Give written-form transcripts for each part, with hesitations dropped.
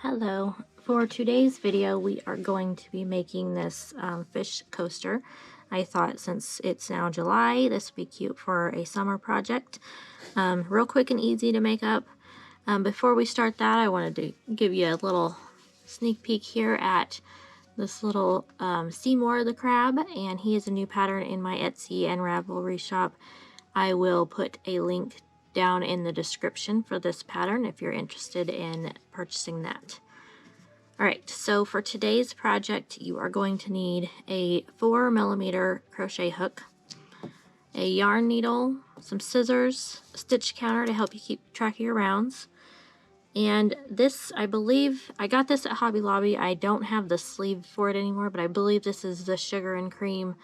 Hello. For today's video, we are going to be making this fish coaster. I thought since it's now July, this would be cute for a summer project. Real quick and easy to make up. Before we start that, I wanted to give you a little sneak peek here at this little Seymour the crab, and he is a new pattern in my Etsy and Ravelry shop. I will put a link down in the description for this pattern if you're interested in purchasing that. Alright, so for today's project you are going to need a 4mm crochet hook, a yarn needle, some scissors, a stitch counter to help you keep track of your rounds, and this, I believe, I got this at Hobby Lobby. I don't have the sleeve for it anymore, but I believe this is the Sugar and Cream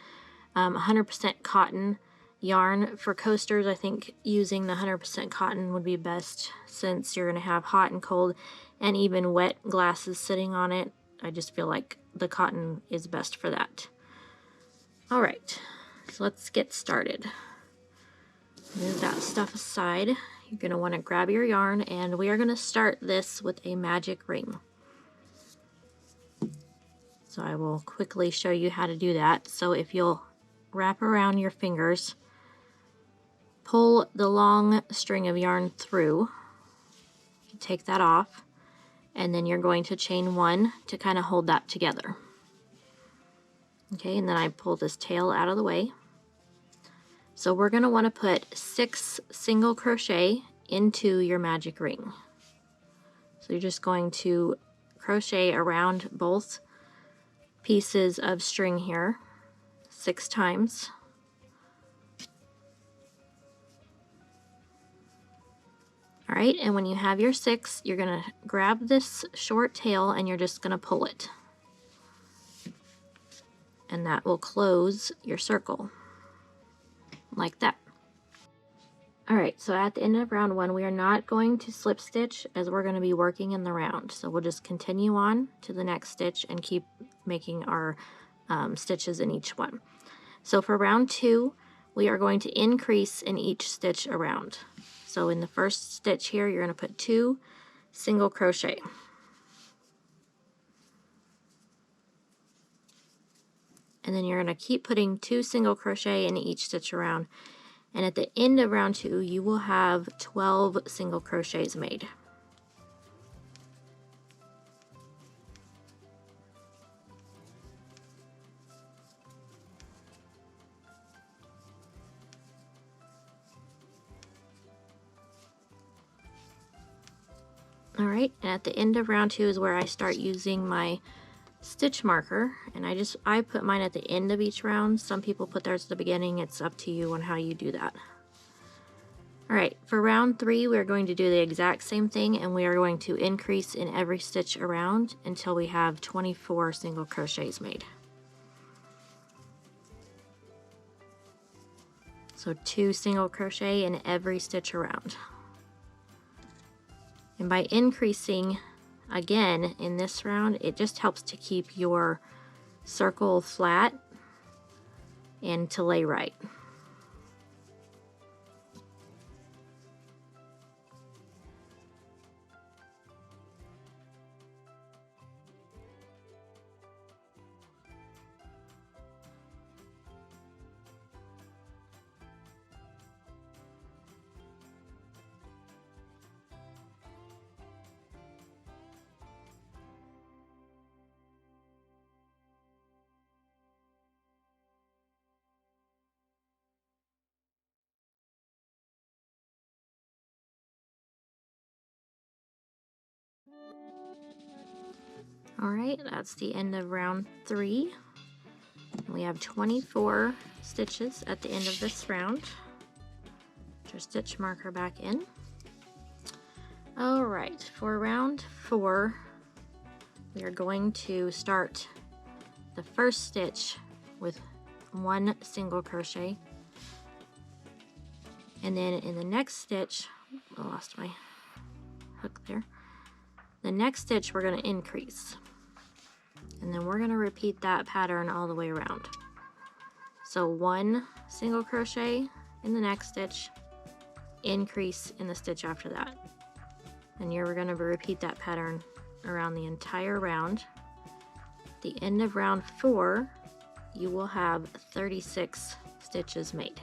100% cotton yarn. For coasters, I think using the 100% cotton would be best since you're going to have hot and cold and even wet glasses sitting on it. I just feel like the cotton is best for that. Alright, so let's get started. Move that stuff aside. You're going to want to grab your yarn, and we are going to start this with a magic ring. So I will quickly show you how to do that. So if you'll wrap around your fingers, pull the long string of yarn through, take that off, and then you're going to chain one to kind of hold that together. Okay, and then I pull this tail out of the way. So we're going to want to put 6 single crochet into your magic ring. So you're just going to crochet around both pieces of string here 6 times. Alright, and when you have your 6, you're going to grab this short tail and you're just going to pull it. And that will close your circle. Like that. Alright, so at the end of round 1, we are not going to slip stitch as we're going to be working in the round. So we'll just continue on to the next stitch and keep making our stitches in each one. So for round 2, we are going to increase in each stitch around. So in the first stitch here, you're going to put 2 single crochet. And then you're going to keep putting 2 single crochet in each stitch around. And at the end of round 2, you will have 12 single crochets made. Alright, and at the end of round 2 is where I start using my stitch marker, and I put mine at the end of each round. Some people put theirs at the beginning. It's up to you on how you do that. Alright, for round 3 we're going to do the exact same thing, and we are going to increase in every stitch around until we have 24 single crochets made. So 2 single crochet in every stitch around. And by increasing again in this round, it just helps to keep your circle flat and to lay right. Alright, that's the end of round 3. We have 24 stitches at the end of this round. Put your stitch marker back in. Alright, for round 4, we are going to start the first stitch with 1 single crochet. And then in the next stitch, I lost my hook there. The next stitch we're going to increase. And then we're going to repeat that pattern all the way around. So 1 single crochet in the next stitch, increase in the stitch after that. And you're going to repeat that pattern around the entire round. At the end of round 4, you will have 36 stitches made.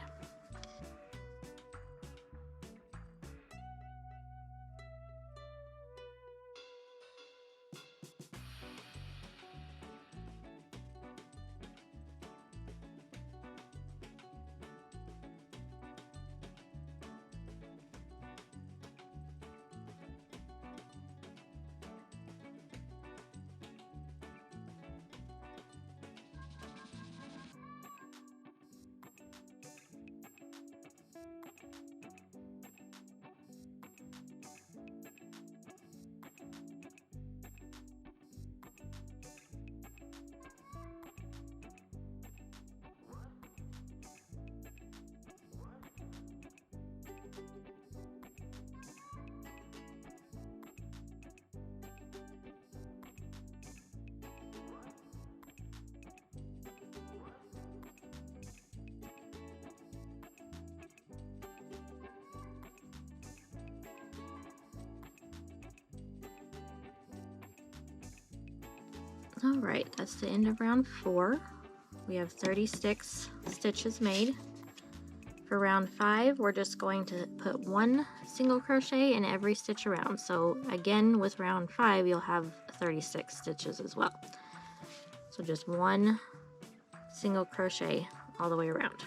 Alright, that's the end of round 4. We have 36 stitches made. For round 5, we're just going to put 1 single crochet in every stitch around. So again, with round 5, you'll have 36 stitches as well. So just 1 single crochet all the way around.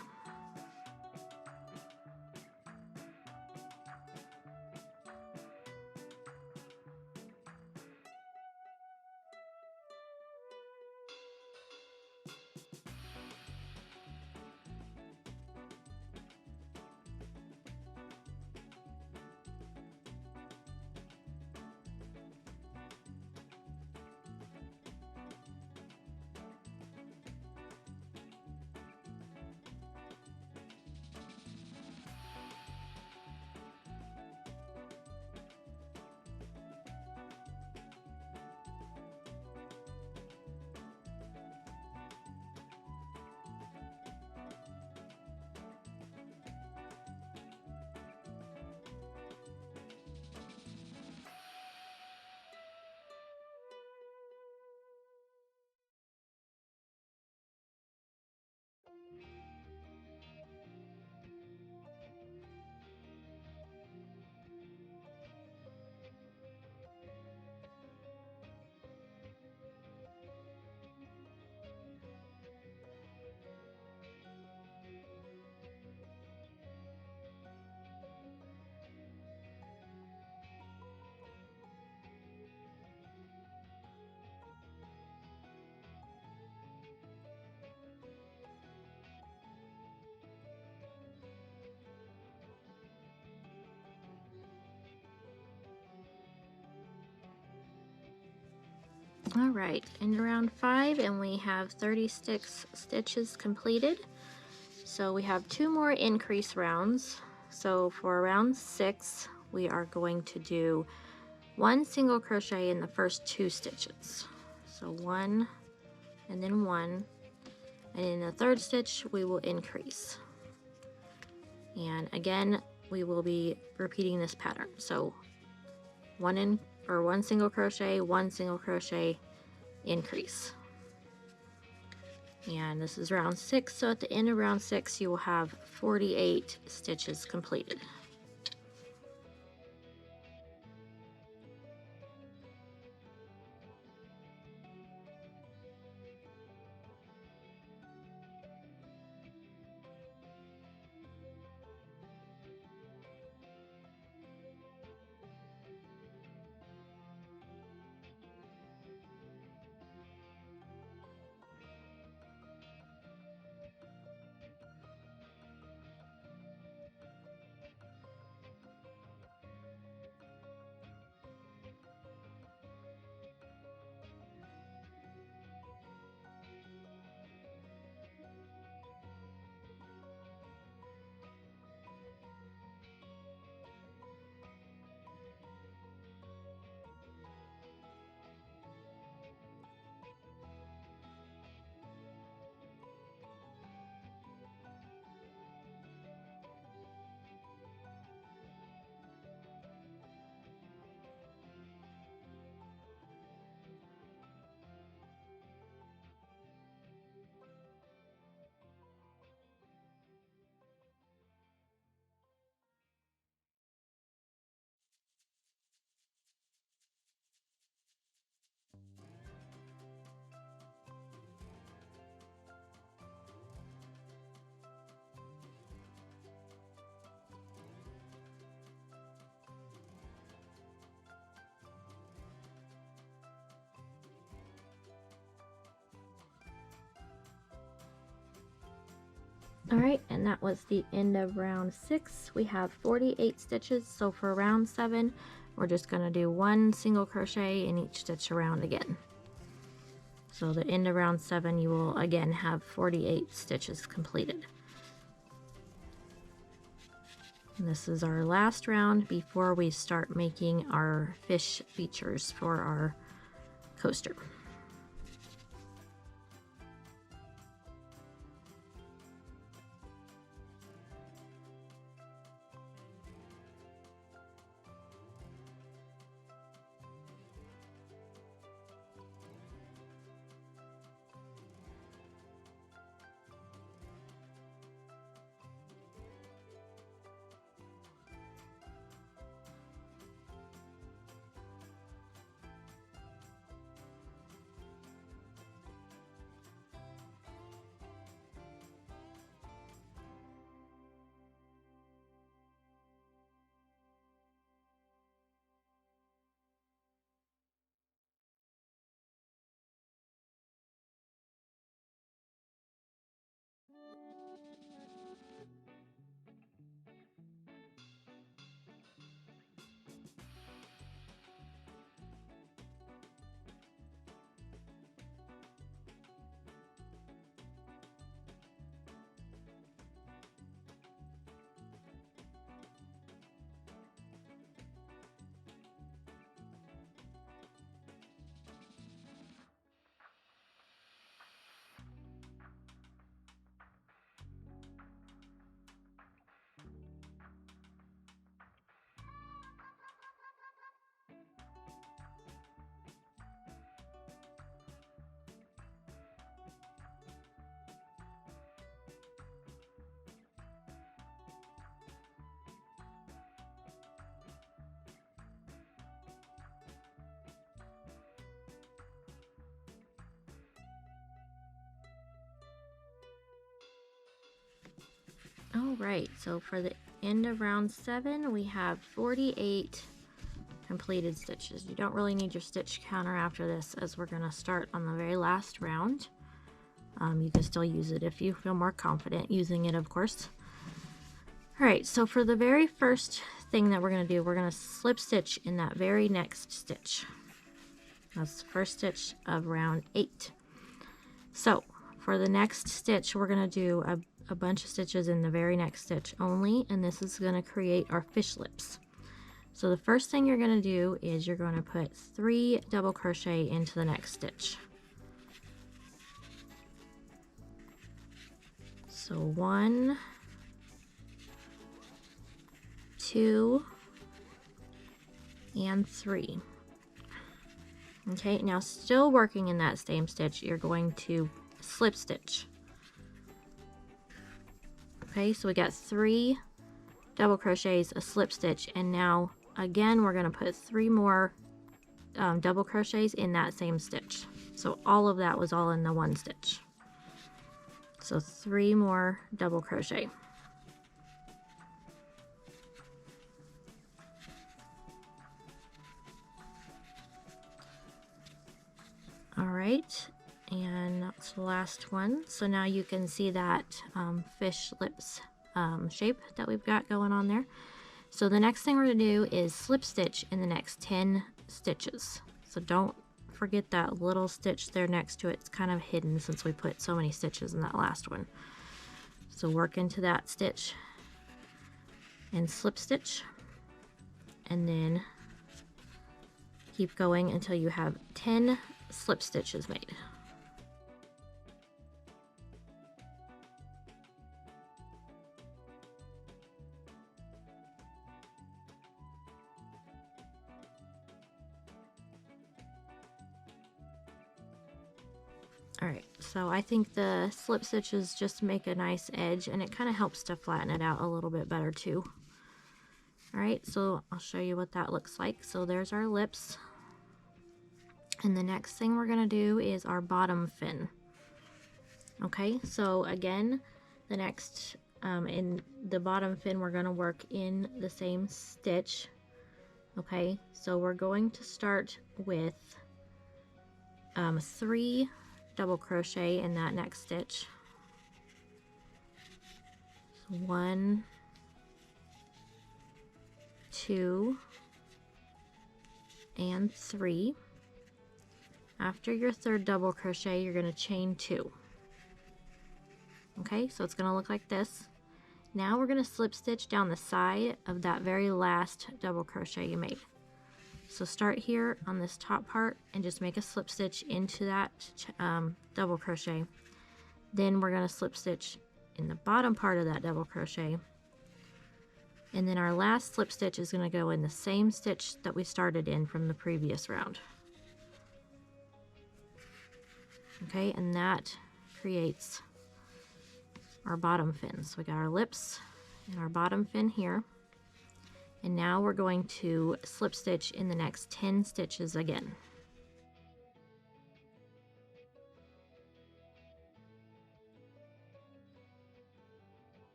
Alright, in round 5, and we have 36 stitches completed. So we have 2 more increase rounds. So for round 6, we are going to do 1 single crochet in the first 2 stitches. So 1 and then 1, and in the 3rd stitch we will increase. And again, we will be repeating this pattern. So 1 single crochet, 1 single crochet, increase. And this is round 6, so at the end of round 6 you will have 48 stitches completed. Alright, and that was the end of round 6. We have 48 stitches, so for round 7 we're just going to do 1 single crochet in each stitch around again. So the end of round 7 you will again have 48 stitches completed. And this is our last round before we start making our fish features for our coaster. Alright, so for the end of round 7 we have 48 completed stitches. You don't really need your stitch counter after this, as we're going to start on the very last round. You can still use it if you feel more confident using it, of course. Alright, so for the very first thing that we're going to do, we're going to slip stitch in that very next stitch. That's the first stitch of round 8. So for the next stitch we're going to do a bunch of stitches in the very next stitch only, and this is going to create our fish lips. So the first thing you're going to do is you're going to put 3 double crochet into the next stitch. So 1, 2, and 3. Okay, now still working in that same stitch, you're going to slip stitch. Okay, so we got 3 double crochets, a slip stitch, and now again we're going to put 3 more double crochets in that same stitch. So all of that was all in the one stitch. So 3 more double crochet. Alright, and that's the last one. So now you can see that fish lips shape that we've got going on there. So the next thing we're going to do is slip stitch in the next 10 stitches. So don't forget that little stitch there next to it. It's kind of hidden since we put so many stitches in that last one. So work into that stitch and slip stitch, and then keep going until you have 10 slip stitches made. Alright, so I think the slip stitches just make a nice edge, and it kind of helps to flatten it out a little bit better too. Alright, so I'll show you what that looks like. So there's our lips. And the next thing we're going to do is our bottom fin. Okay, so again, the next, in the bottom fin, we're going to work in the same stitch. Okay, so we're going to start with 3 double crochet in that next stitch. So 1, 2, and 3. After your third double crochet, you're going to chain 2. Okay, so it's going to look like this. Now we're going to slip stitch down the side of that very last double crochet you made. So start here on this top part and just make a slip stitch into that double crochet. Then we're going to slip stitch in the bottom part of that double crochet. And then our last slip stitch is going to go in the same stitch that we started in from the previous round. Okay, and that creates our bottom fin. So we got our lips and our bottom fin here. And now we're going to slip stitch in the next 10 stitches again.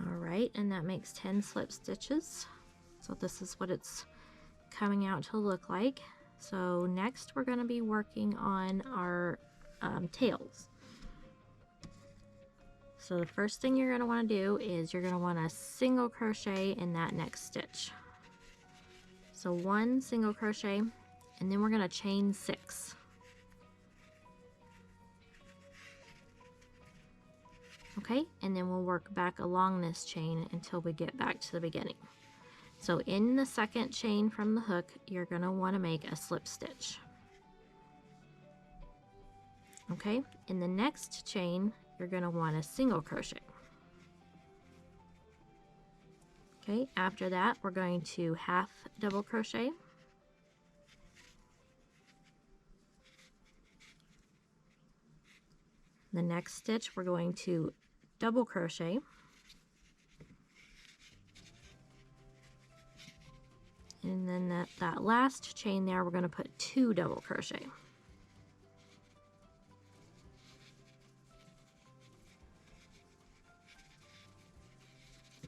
Alright, and that makes 10 slip stitches. So this is what it's coming out to look like. So next we're going to be working on our tails. So the first thing you're going to want to do is you're going to want to single crochet in that next stitch. So 1 single crochet, and then we're going to chain 6. Okay, and then we'll work back along this chain until we get back to the beginning. So in the second chain from the hook, you're going to want to make a slip stitch. Okay, in the next chain, you're going to want a single crochet. Okay, after that, we're going to half double crochet. The next stitch, we're going to double crochet. And then that last chain there, we're going to put 2 double crochet.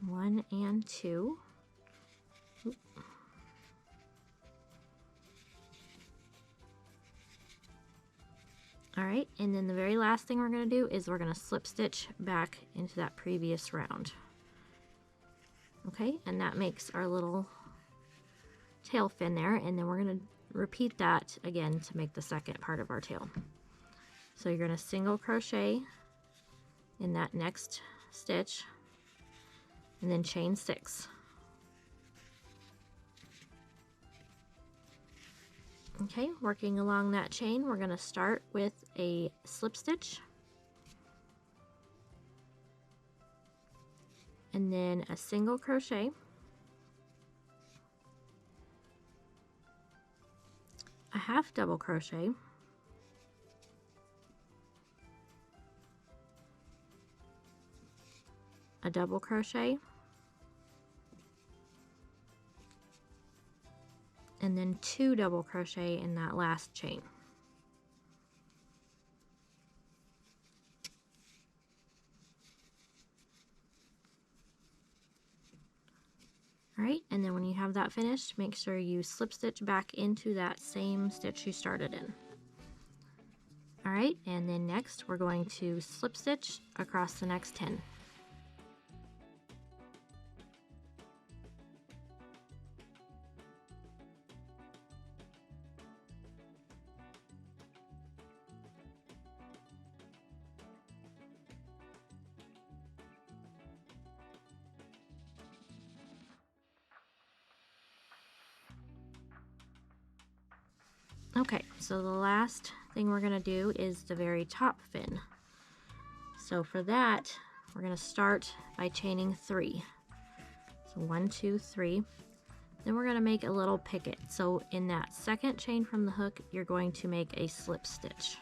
One and 2. Oop. All right, and then the very last thing we're going to do is we're going to slip stitch back into that previous round. Okay, and that makes our little tail fin there, and then we're going to repeat that again to make the second part of our tail. So you're going to single crochet in that next stitch and then chain 6. Okay, working along that chain, we're going to start with a slip stitch and then a single crochet, a half double crochet, a double crochet, and then 2 double crochet in that last chain. All right, and then when you have that finished, make sure you slip stitch back into that same stitch you started in. All right, and then next we're going to slip stitch across the next 10. Okay, so the last thing we're going to do is the very top fin. So for that, we're going to start by chaining 3. So 1, 2, 3. Then we're going to make a little picket. So in that second chain from the hook, you're going to make a slip stitch.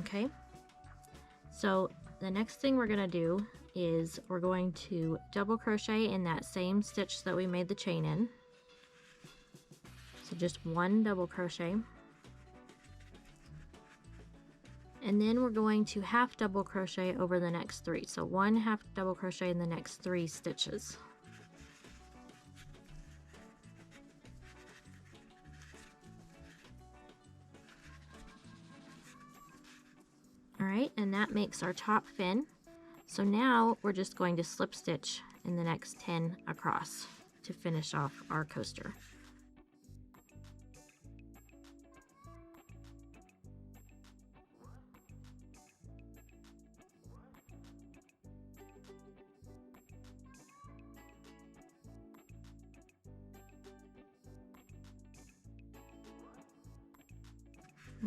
Okay, so the next thing we're going to do is we're going to double crochet in that same stitch that we made the chain in. So just 1 double crochet, And then we're going to half double crochet over the next 3. So 1 half double crochet in the next 3 stitches. Alright, and that makes our top fin. So now we're just going to slip stitch in the next 10 across to finish off our coaster.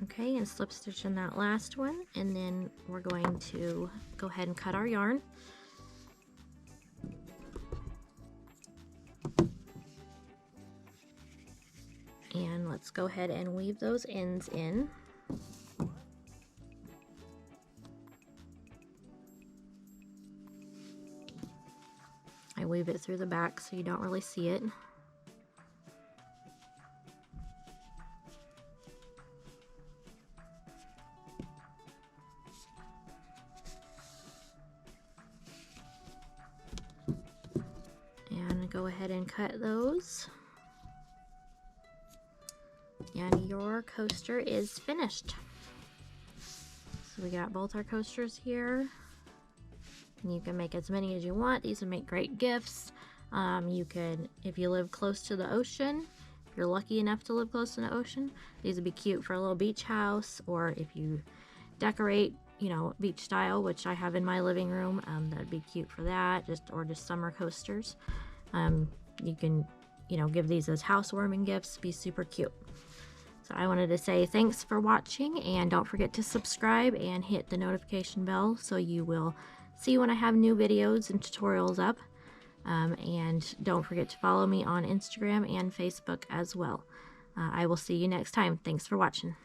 Okay, and slip stitch in that last one, and then we're going to go ahead and cut our yarn. And let's go ahead and weave those ends in. I weave it through the back so you don't really see it. And go ahead and cut those. And your coaster is finished. So we got both our coasters here. And you can make as many as you want. These would make great gifts. You could, if you live close to the ocean, if you're lucky enough to live close to the ocean, these would be cute for a little beach house, or if you decorate, you know, beach style, which I have in my living room, that'd be cute for that, or just summer coasters. You can, you know, give these as housewarming gifts, be super cute. So I wanted to say thanks for watching, and don't forget to subscribe and hit the notification bell so you will see when I have new videos and tutorials up. And don't forget to follow me on Instagram and Facebook as well. I will see you next time. Thanks for watching.